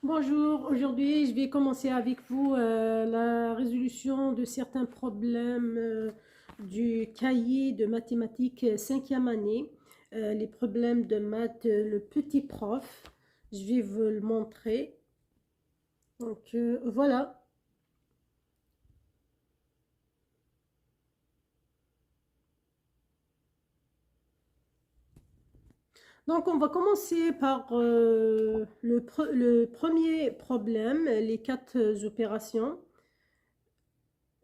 Bonjour, aujourd'hui je vais commencer avec vous la résolution de certains problèmes du cahier de mathématiques cinquième année, les problèmes de maths, le petit prof. Je vais vous le montrer. Donc voilà. Donc on va commencer par le premier problème, les quatre opérations.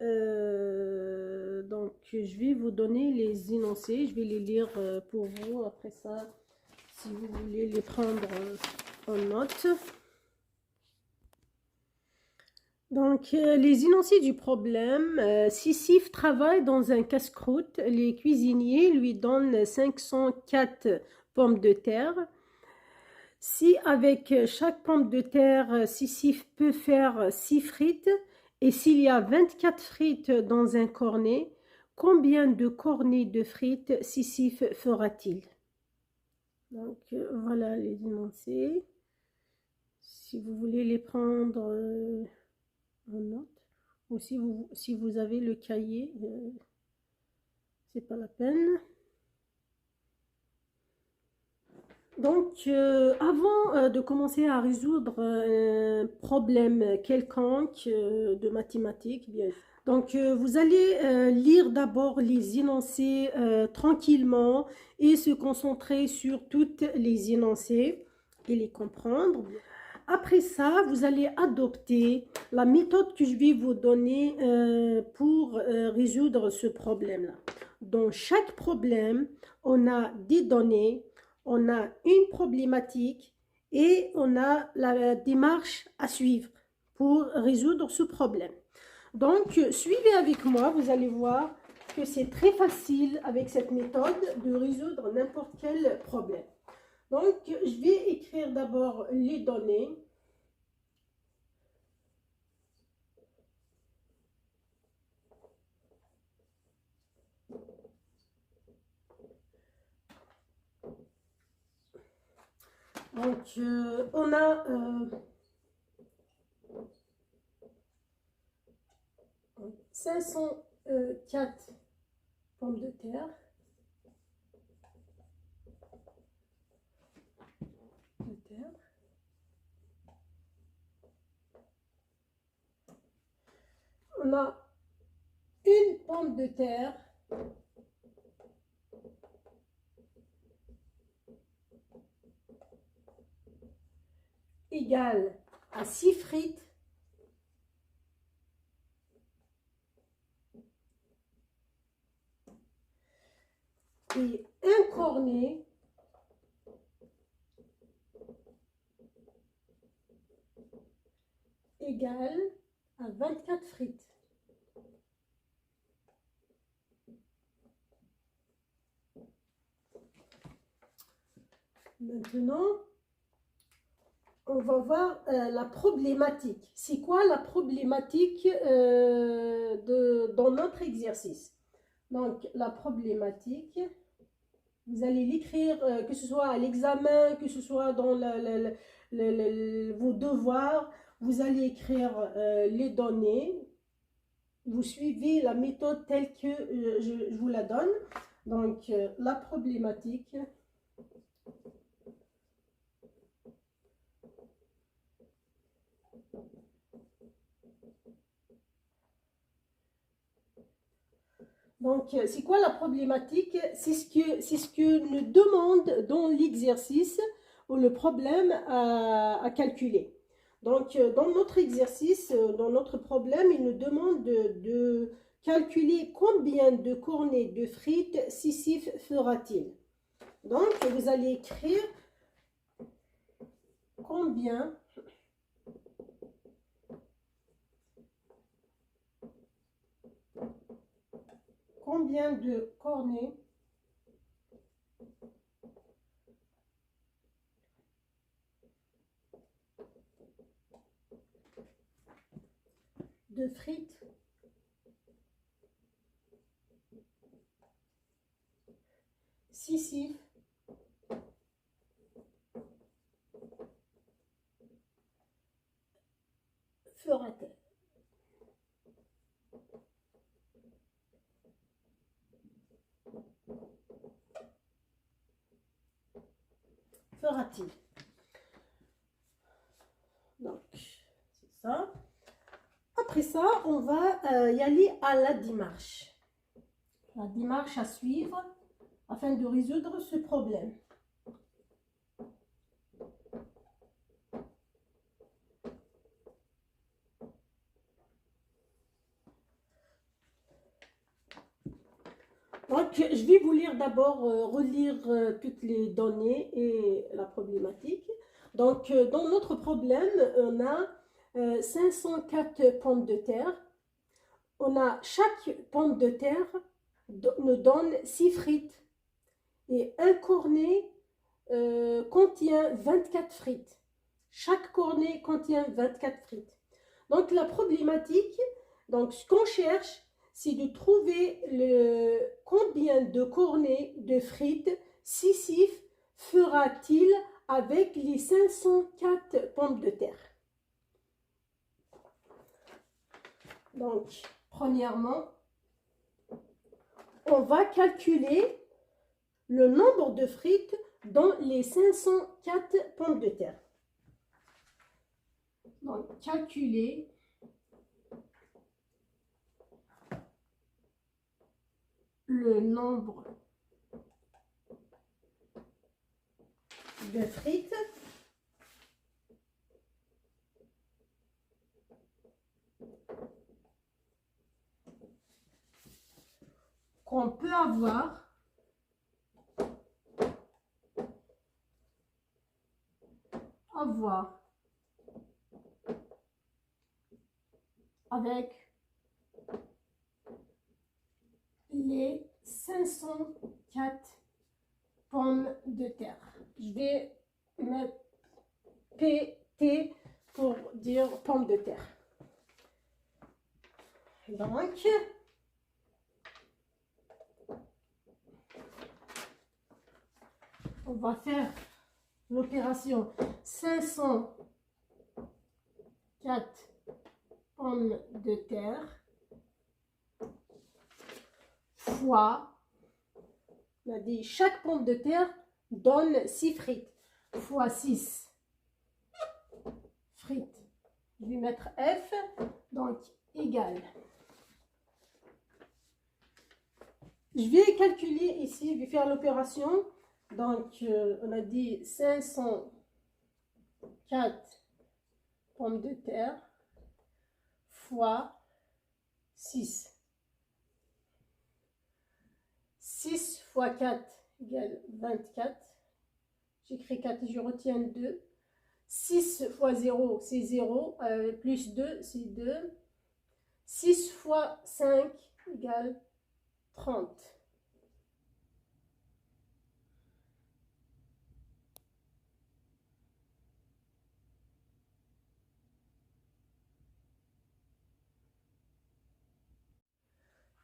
Donc, je vais vous donner les énoncés. Je vais les lire pour vous. Après ça, si vous voulez les prendre en note. Donc, les énoncés du problème. Sisyphe travaille dans un casse-croûte. Les cuisiniers lui donnent 504 pommes de terre. Si avec chaque pomme de terre, Sisyphe peut faire 6 frites, et s'il y a 24 frites dans un cornet, combien de cornets de frites Sisyphe fera-t-il? Donc voilà les énoncés. Si vous voulez les prendre en note, ou si vous avez le cahier, c'est pas la peine. Donc, avant de commencer à résoudre un problème quelconque de mathématiques, bien, donc vous allez lire d'abord les énoncés tranquillement et se concentrer sur toutes les énoncés et les comprendre. Après ça, vous allez adopter la méthode que je vais vous donner pour résoudre ce problème-là. Dans chaque problème, on a des données, on a une problématique et on a la démarche à suivre pour résoudre ce problème. Donc, suivez avec moi, vous allez voir que c'est très facile avec cette méthode de résoudre n'importe quel problème. Donc, je vais écrire d'abord les données. Donc, on a 504 pommes de terre. On a une pomme de terre égale à 6 frites et un cornet égale à 24 frites. Maintenant, on va voir la problématique. C'est quoi la problématique dans notre exercice? Donc, la problématique, vous allez l'écrire, que ce soit à l'examen, que ce soit dans vos devoirs, vous allez écrire les données. Vous suivez la méthode telle que je vous la donne. Donc, la problématique. Donc, c'est quoi la problématique? C'est ce que nous demande dans l'exercice ou le problème à calculer. Donc, dans notre exercice, dans notre problème, il nous demande de calculer combien de cornets de frites Sisyphe fera-t-il. Donc, vous allez écrire combien de cornets de frites Sisyphe fera-t-elle? Fera-t-il? Donc, c'est ça. Après ça, on va y aller à la démarche. La démarche à suivre afin de résoudre ce problème. Donc, je vais vous lire d'abord, relire toutes les données et la problématique. Donc, dans notre problème, on a 504 pommes de terre. Chaque pomme de terre nous donne 6 frites. Et un cornet contient 24 frites. Chaque cornet contient 24 frites. Donc, la problématique, donc ce qu'on cherche, c'est de trouver combien de cornets de frites Sisyphe fera-t-il avec les 504 pommes de terre. Donc, premièrement, on va calculer le nombre de frites dans les 504 pommes de terre. Donc, calculer le nombre de frites qu'on peut avoir avec les 504 pommes de terre. Je vais mettre PT pour dire pommes de terre. Donc, on va faire l'opération 504 pommes de terre fois, on a dit chaque pomme de terre donne 6 frites, fois 6 frites. Je vais mettre F, donc égal. Je vais calculer ici, je vais faire l'opération. Donc, on a dit 504 pommes de terre fois 6. 6 fois 4 égale 24. J'écris 4 et je retiens 2. 6 fois 0, c'est 0. Plus 2, c'est 2. 6 fois 5 égale 30.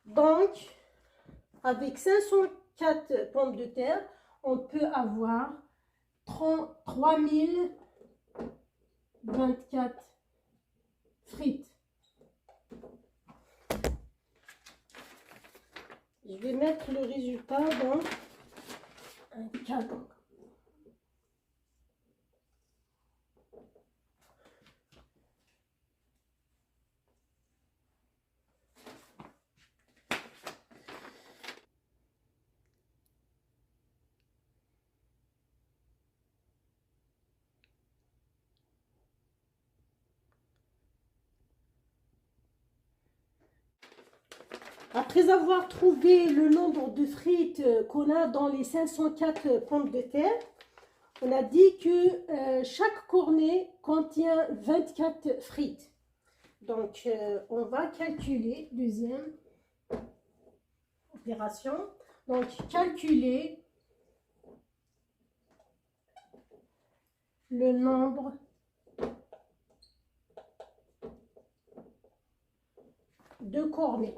Donc, avec 504 pommes de terre, on peut avoir 3024 frites. Je vais mettre le résultat dans un cadre. Après avoir trouvé le nombre de frites qu'on a dans les 504 pommes de terre, on a dit que chaque cornet contient 24 frites. Donc, on va calculer, deuxième opération. Donc, calculer le nombre de cornets.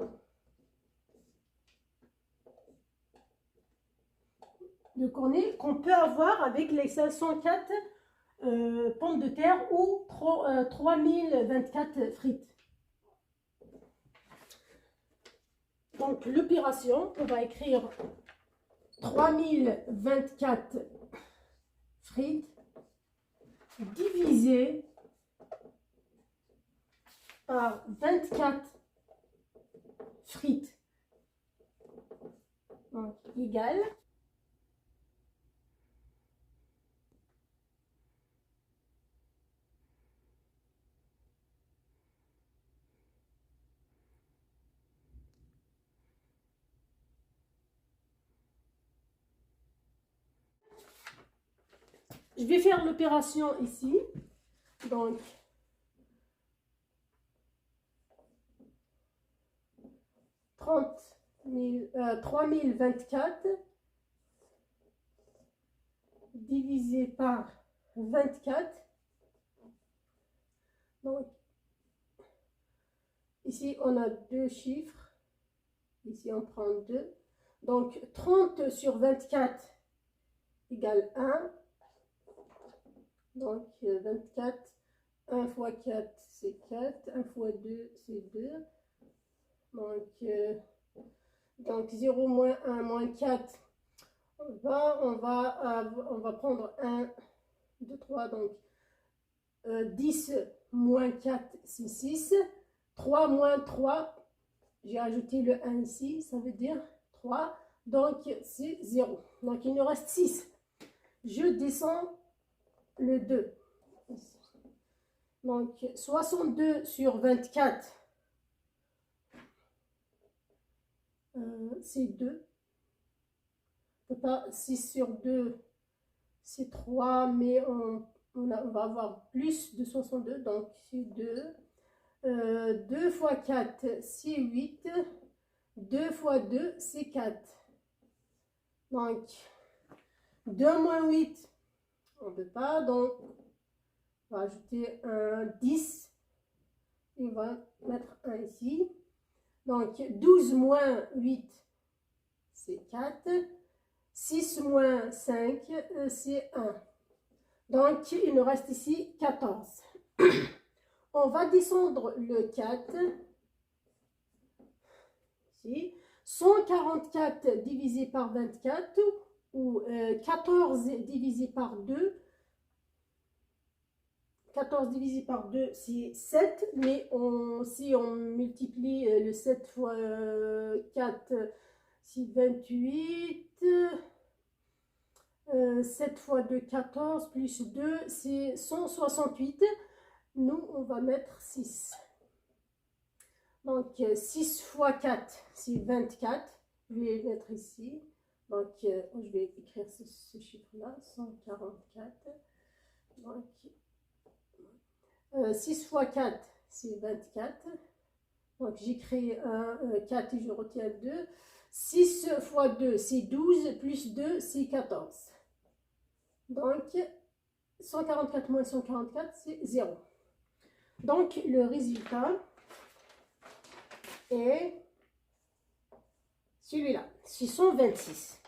Qu'on peut avoir avec les 504 pommes de terre ou 3024 frites. Donc l'opération, on va écrire 3024 frites divisé par 24 frites. Donc égal. Je vais faire l'opération ici. Donc, 3024 divisé par 24. Donc, ici, on a deux chiffres. Ici, on prend 2. Donc, 30 sur 24 égale 1. Donc, 24, 1 fois 4, c'est 4. 1 fois 2, c'est 2. Donc 0 moins 1 moins 4, on va prendre 1, 2, 3. Donc, 10 moins 4, c'est 6. 3 moins 3, j'ai ajouté le 1 ici, ça veut dire 3. Donc, c'est 0. Donc, il nous reste 6. Je descends le 2. Donc 62 sur 24, c'est 2. Pas 6 sur 2, c'est 3, mais on va avoir plus de 62, donc c'est 2. 2 fois 4, c'est 8. 2 fois 2, c'est 4. Donc 2 moins 8, on ne peut pas, donc on va ajouter un 10 et on va mettre 1 ici. Donc 12 moins 8, c'est 4. 6 moins 5, c'est 1. Donc il nous reste ici 14. On va descendre le 4. Ici. 144 divisé par 24 ou 14 divisé par 2. 14 divisé par 2, c'est 7, mais si on multiplie le 7 fois 4, c'est 28. 7 fois 2, 14, plus 2, c'est 168. Nous, on va mettre 6. Donc, 6 fois 4, c'est 24. Je vais mettre ici. Donc, je vais écrire ce chiffre-là, 144. Donc, 6 fois 4, c'est 24. Donc, j'écris 4 et je retiens 2. 6 fois 2, c'est 12, plus 2, c'est 14. Donc, 144 moins 144, c'est 0. Donc, le résultat est celui-là, 626.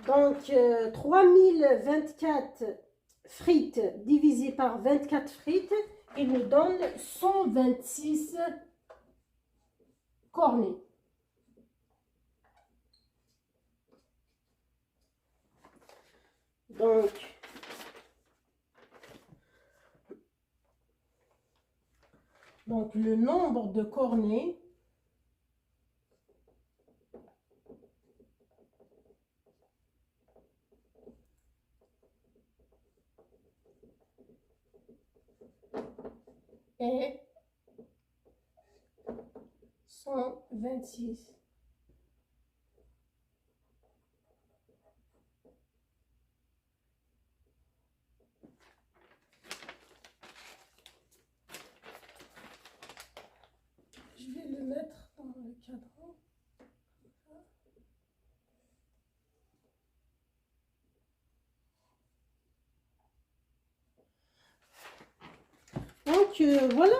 Donc, 3024 frites divisé par 24 frites, il nous donne 126 cornets. Donc le nombre de cornets est 126. Je vais le mettre dans le cadran. Donc, voilà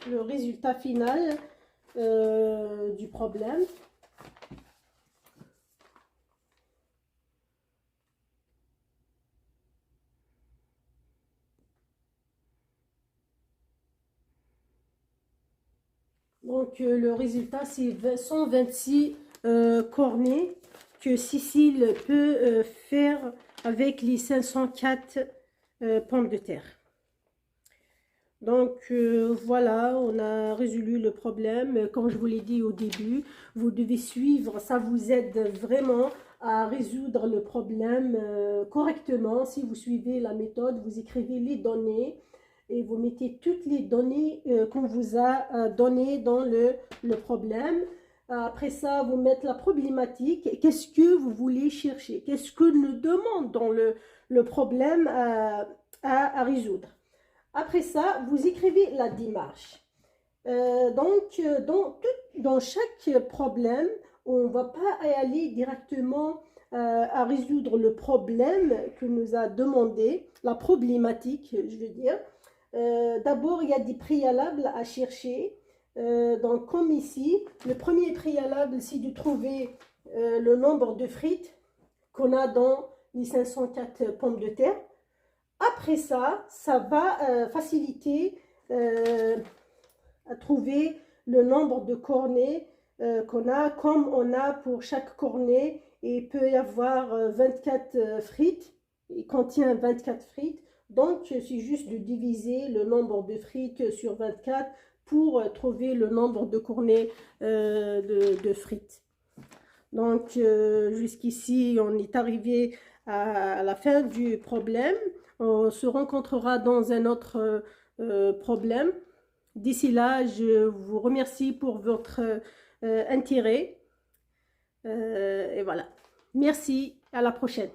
le résultat final du problème. Donc, le résultat, c'est 126 cornets que Cécile peut faire avec les 504 pommes de terre. Donc, voilà, on a résolu le problème. Comme je vous l'ai dit au début, vous devez suivre, ça vous aide vraiment à résoudre le problème correctement. Si vous suivez la méthode, vous écrivez les données et vous mettez toutes les données qu'on vous a données dans le problème. Après ça, vous mettez la problématique. Qu'est-ce que vous voulez chercher? Qu'est-ce que nous demande dans le problème à résoudre? Après ça, vous écrivez la démarche. Donc, dans chaque problème, on ne va pas aller directement à résoudre le problème que nous a demandé, la problématique, je veux dire. D'abord, il y a des préalables à chercher. Donc, comme ici, le premier préalable, c'est de trouver le nombre de frites qu'on a dans les 504 pommes de terre. Après ça, ça va faciliter à trouver le nombre de cornets qu'on a, comme on a pour chaque cornet. Et il peut y avoir 24 frites, il contient 24 frites. Donc, c'est juste de diviser le nombre de frites sur 24 pour trouver le nombre de cornets de frites. Donc, jusqu'ici, on est arrivé à la fin du problème. On se rencontrera dans un autre problème. D'ici là, je vous remercie pour votre intérêt. Et voilà. Merci, à la prochaine.